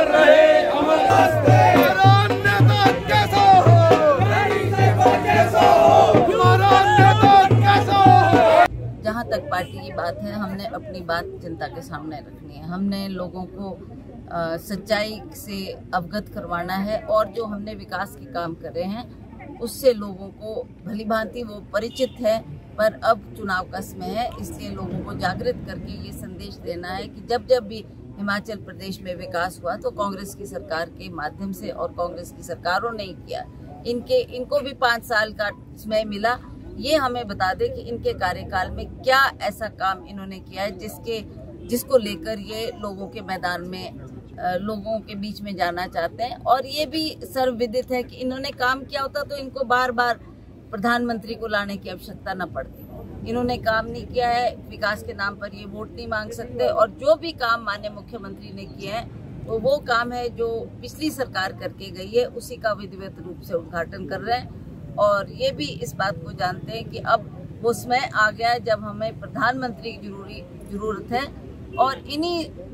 रहे अमर रास्ते। हमारा नेता कैसा हो, कैसा हो, हमारा नेता कैसा हो। जहाँ तक पार्टी की बात है, हमने अपनी बात जनता के सामने रखनी है। हमने लोगों को सच्चाई से अवगत करवाना है और जो हमने विकास के काम करे हैं उससे लोगों को भली भांति वो परिचित है। पर अब चुनाव का समय है, इसलिए लोगों को जागृत करके ये संदेश देना है कि जब जब भी हिमाचल प्रदेश में विकास हुआ तो कांग्रेस की सरकार के माध्यम से और कांग्रेस की सरकारों ने ही किया। इनको भी 5 साल का समय मिला। ये हमें बता दे कि इनके कार्यकाल में क्या ऐसा काम इन्होंने किया है जिसको लेकर ये लोगों के मैदान में लोगों के बीच में जाना चाहते हैं। और ये भी सर्वविदित है कि इन्होंने काम किया होता तो इनको बार बार प्रधानमंत्री को लाने की आवश्यकता न पड़ती। इन्होंने काम नहीं किया है, विकास के नाम पर ये वोट नहीं मांग सकते। और जो भी काम माननीय मुख्यमंत्री ने किए हैं तो वो काम है जो पिछली सरकार करके गई है, उसी का विधिवत रूप से उद्घाटन कर रहे हैं। और ये भी इस बात को जानते हैं कि अब वो समय आ गया है जब हमें प्रधानमंत्री की जरूरत है। और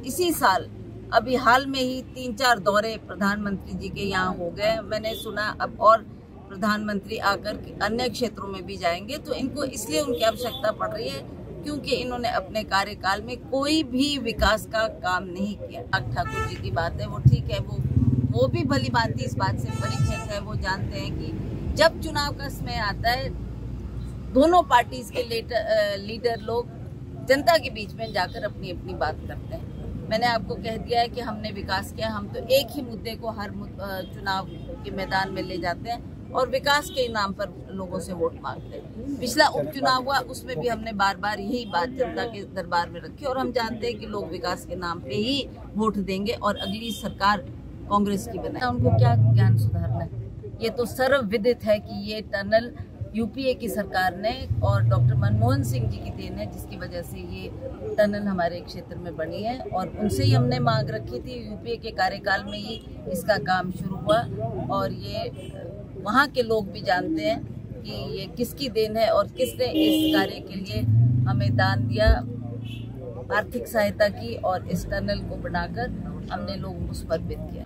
इसी साल अभी हाल में ही 3-4 दौरे प्रधानमंत्री जी के यहाँ हो गए। मैंने सुना अब और प्रधानमंत्री आकर अन्य क्षेत्रों में भी जाएंगे। तो इनको इसलिए उनकी आवश्यकता पड़ रही है क्योंकि इन्होंने अपने कार्यकाल में कोई भी विकास का काम नहीं किया। ठाकुर जी की बात है, वो ठीक है, वो भी भली भांति इस बात से परिचित है। वो जानते हैं कि जब चुनाव का समय आता है दोनों पार्टीज के लीडर लोग जनता के बीच में जाकर अपनी अपनी बात करते हैं। मैंने आपको कह दिया है कि हमने विकास किया। हम तो एक ही मुद्दे को हर चुनाव के मैदान में ले जाते हैं और विकास के नाम पर लोगों से वोट मांगते हैं। पिछला उपचुनाव हुआ, उसमें भी हमने बार बार यही बात जनता के दरबार में रखी और हम जानते हैं कि लोग विकास के नाम पे ही वोट देंगे और अगली सरकार कांग्रेस की बनाए। उनको क्या ज्ञान सुधारना है? ये तो सर्वविदित है कि ये टनल यूपीए की सरकार ने और डॉक्टर मनमोहन सिंह जी की देन है, जिसकी वजह से ये टनल हमारे क्षेत्र में बनी है। और उनसे ही हमने मांग रखी थी, यूपीए के कार्यकाल में ही इसका काम शुरू हुआ। और ये वहाँ के लोग भी जानते हैं कि ये किसकी देन है और किसने इस कार्य के लिए हमें दान दिया, आर्थिक सहायता की और इस टनल को बनाकर हमने लोगों को समर्पित किया।